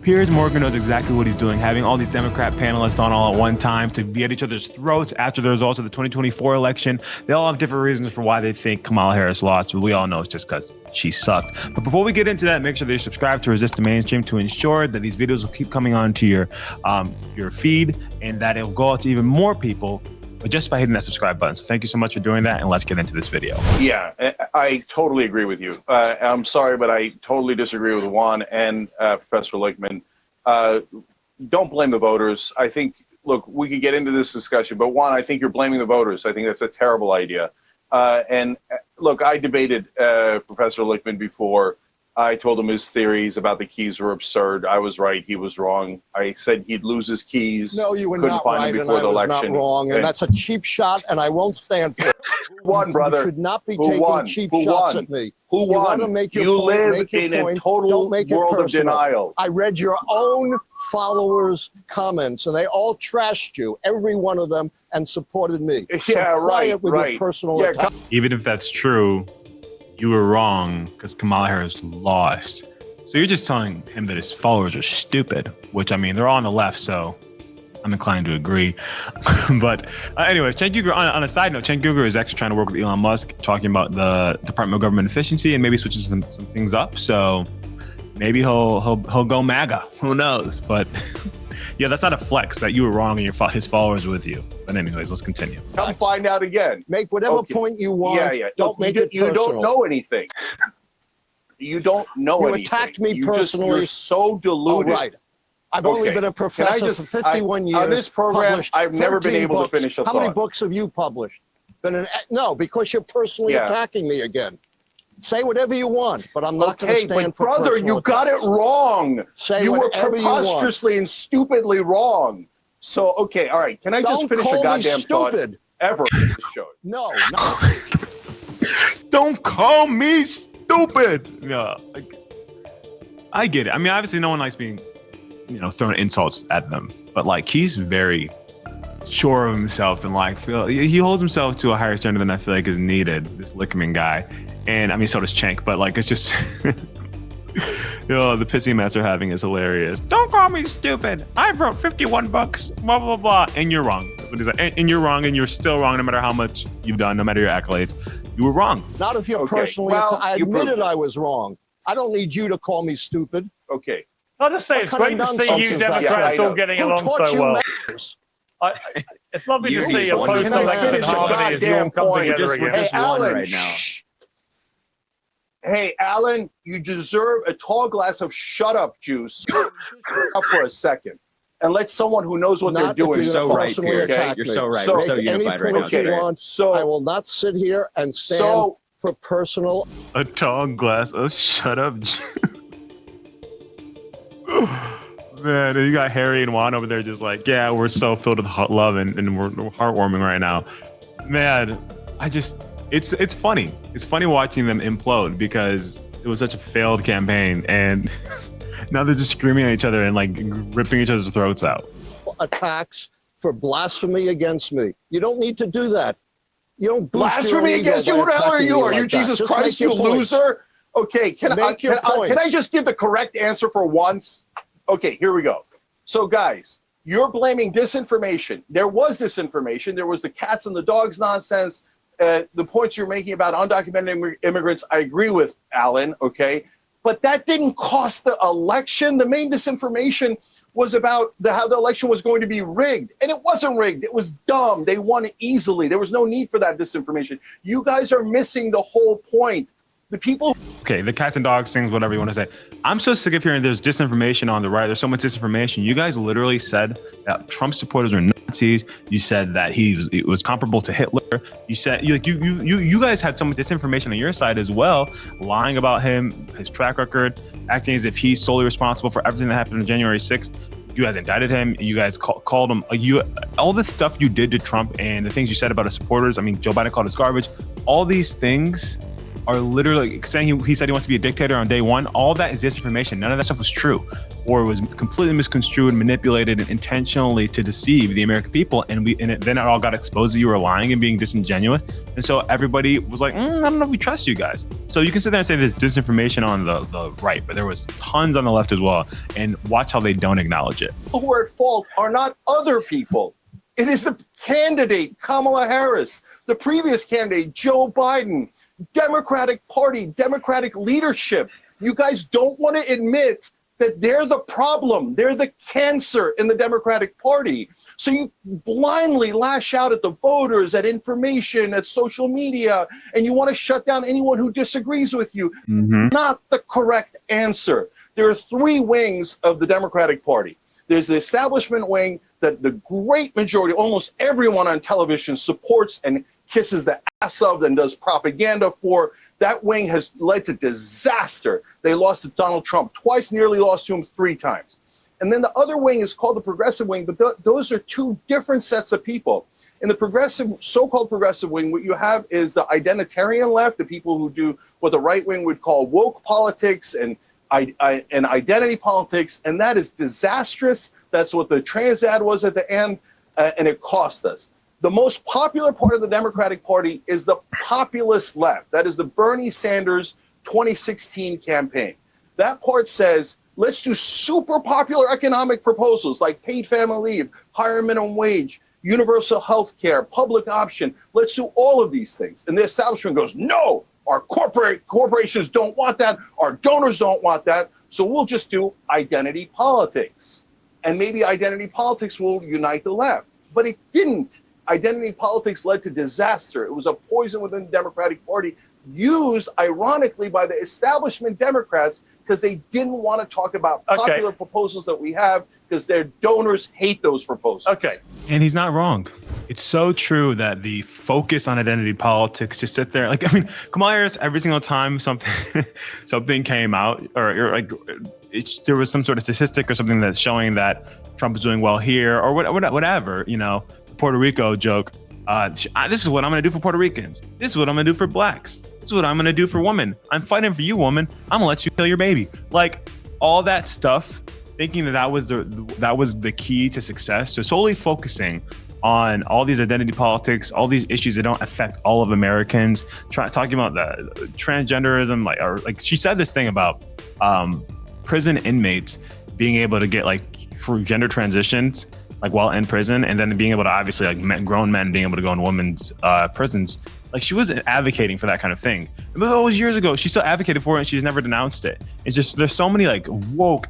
Piers Morgan knows exactly what he's doing, having all these Democrat panelists on all at one time to be at each other's throats after the results of the 2024 election. They all have different reasons for why they think Kamala Harris lost, but we all know it's just because she sucked. But before we get into that, make sure that you subscribe to Resist the Mainstream to ensure that these videos will keep coming onto your feed and that it'll go out to even more people just by hitting that subscribe button. So thank you so much for doing that, and let's get into this video. Yeah, I totally agree with you. I'm sorry, but I totally disagree with Juan and Professor Lichtman. Don't blame the voters. I think, look, we could get into this discussion, but Juan, I think you're blaming the voters. I think that's a terrible idea. And look, I debated Professor Lichtman before. I told him his theories about the keys were absurd. I was right. He was wrong. I said he'd lose his keys. No, you were not right, and I was not wrong. And that's a cheap shot, and I won't stand for it. Who won, brother? You should not be taking cheap shots at me. Who won? You make your you point, live make your in point. a total Don't make it world of personal. denial. I read your own followers' comments, and they all trashed you, every one of them, and supported me. Yeah, so right, with right. Your personal attack. Even if that's true, you were wrong because Kamala Harris lost. So you're just telling him that his followers are stupid, which, I mean, they're all on the left, so I'm inclined to agree. But anyways, Cenk Uygur, on a side note, Cenk Uygur is actually trying to work with Elon Musk, talking about the Department of Government Efficiency and maybe switching some things up. So maybe he'll go MAGA. Who knows? But yeah, that's not a flex that you were wrong and his followers were with you. But anyways, let's continue. Come find out again. Make whatever point you want. Yeah. Don't make it personal. You don't know anything. You don't know anything. You attacked me personally. You're so deluded. Oh, right. I've only been a professor for 51 years. On this program, I've never been able to finish a thought. How many books have you published? No, because you're personally attacking me again. Say whatever you want, but I'm not going to stand for brother, you got it wrong. Say you were whatever preposterously and stupidly wrong. So, okay, all right. Can I just finish a goddamn thought? Ever on this show? No. Don't call me stupid. Yeah, I get it. I mean, obviously, no one likes being, throwing insults at them. But like, he's very sure of himself and like he holds himself to a higher standard than I feel like is needed. This Lichtman guy, and I mean, so does Cenk. But like, it's just, the pissy mess they're having is hilarious. Don't call me stupid. I wrote 51 books. Blah blah blah. And you're wrong. That's what he's like. And you're wrong. And you're still wrong. No matter how much you've done. No matter your accolades. You were wrong. Not if you're personally. I admitted I was wrong. I don't need you to call me stupid. Okay. I'll just say it's great to see you Democrats all getting along so well. It's lovely to see a post-election harmony as you all come together again. Hey, Alan, hey, Alan, you deserve a tall glass of shut-up juice. Up for a second. And let someone who knows what they're doing. You're so right, Piers. You're so right. We're so unified right now. So I will not sit here and stand for personal. A tall glass of shut up juice. Man, you got Harry and Juan over there just like, yeah, we're so filled with love and we're heartwarming right now. Man, it's funny. It's funny watching them implode because it was such a failed campaign and now they're just screaming at each other and like ripping each other's throats out. Attacks for blasphemy against me. You don't need to do that. You don't blasphemy against you. Who the hell are you? Are you Jesus Christ, you loser? Okay, can I just give the correct answer for once? Okay, here we go. So guys, you're blaming disinformation. There was disinformation. There was the cats and the dogs nonsense. The points you're making about undocumented immigrants, I agree with, Alan, okay? But that didn't cost the election. The main disinformation was about how the election was going to be rigged. And it wasn't rigged. It was dumb. They won easily. There was no need for that disinformation. You guys are missing the whole point. The people. Okay, the cats and dogs things, whatever you want to say. I'm so sick of hearing there's disinformation on the right. There's so much disinformation. You guys literally said that Trump supporters are Nazis. You said that it was comparable to Hitler. You said you guys had so much disinformation on your side as well, lying about him, his track record, acting as if he's solely responsible for everything that happened on January 6th. You guys indicted him. You guys called him. All the stuff you did to Trump and the things you said about his supporters. I mean, Joe Biden called us garbage. All these things are literally saying he said he wants to be a dictator on day one. All that is disinformation. None of that stuff was true, or it was completely misconstrued and manipulated intentionally to deceive the American people. And then it all got exposed that you were lying and being disingenuous. And so everybody was like, I don't know if we trust you guys. So you can sit there and say there's disinformation on the right, but there was tons on the left as well. And watch how they don't acknowledge it. Who are at fault are not other people. It is the candidate, Kamala Harris, the previous candidate, Joe Biden, Democratic Party, Democratic leadership. You guys don't want to admit that they're the problem. They're the cancer in the Democratic Party. So you blindly lash out at the voters, at information, at social media, and you want to shut down anyone who disagrees with you. Not the correct answer. There are three wings of the Democratic Party. There's the establishment wing that the great majority, almost everyone on television supports and kisses the ass of and does propaganda for. That wing has led to disaster. They lost to Donald Trump twice, nearly lost to him 3 times. And then the other wing is called the progressive wing, but those are two different sets of people. In the progressive, so-called progressive wing, what you have is the identitarian left, the people who do what the right wing would call woke politics and identity politics, and that is disastrous. That's what the trans ad was at the end, and it cost us. The most popular part of the Democratic Party is the populist left. That is the Bernie Sanders 2016 campaign. That part says, let's do super popular economic proposals like paid family leave, higher minimum wage, universal health care, public option. Let's do all of these things. And the establishment goes, no, our corporations don't want that. Our donors don't want that. So we'll just do identity politics. And maybe identity politics will unite the left. But it didn't. Identity politics led to disaster. It was a poison within the Democratic Party, used ironically by the establishment Democrats because they didn't want to talk about popular proposals that we have because their donors hate those proposals. And he's not wrong. It's so true that the focus on identity politics, just sit there. Like, I mean, Kamala Harris, every single time something came out, or like there was some sort of statistic or something that's showing that Trump is doing well here, or whatever, you know, Puerto Rico joke. This is what I'm going to do for Puerto Ricans. This is what I'm going to do for blacks. This is what I'm going to do for women. I'm fighting for you, woman. I'm going to let you kill your baby. Like all that stuff, thinking that was the key to success. So solely focusing on all these identity politics, all these issues that don't affect all of Americans, talking about the transgenderism, like she said this thing about prison inmates being able to get like gender transitions like while in prison, and then being able to obviously like grown men being able to go in women's prisons. Like she was advocating for that kind of thing. But that was years ago. She still advocated for it and she's never denounced it. It's just, there's so many like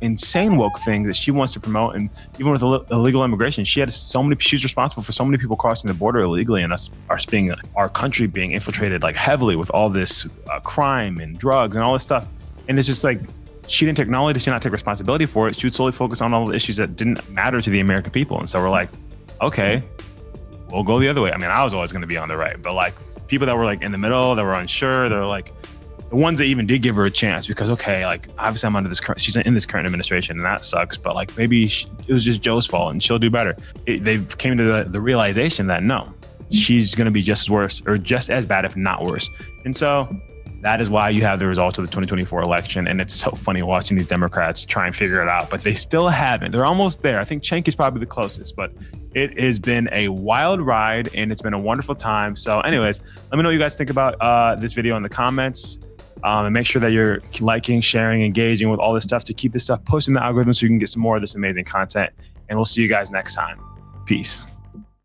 insane woke things that she wants to promote. And even with illegal immigration, she's responsible for so many people crossing the border illegally, and our country being infiltrated like heavily with all this crime and drugs and all this stuff. And it's just like, she didn't acknowledge it, she did not take responsibility for it. She would solely focus on all the issues that didn't matter to the American people. And so we're like, okay, we'll go the other way. I mean, I was always going to be on the right, but like people that were like in the middle, that were unsure, they're like the ones that even did give her a chance because, okay, like obviously I'm under she's in this current administration and that sucks, but like maybe it was just Joe's fault and she'll do better. They came to the realization that no, she's going to be just as worse or just as bad, if not worse. And so that is why you have the results of the 2024 election. And it's so funny watching these Democrats try and figure it out, but they still haven't. They're almost there. I think Cenk is probably the closest, but it has been a wild ride and it's been a wonderful time. So anyways, let me know what you guys think about this video in the comments. And make sure that you're liking, sharing, engaging with all this stuff to keep this stuff pushed in the algorithm so you can get some more of this amazing content. And we'll see you guys next time. Peace.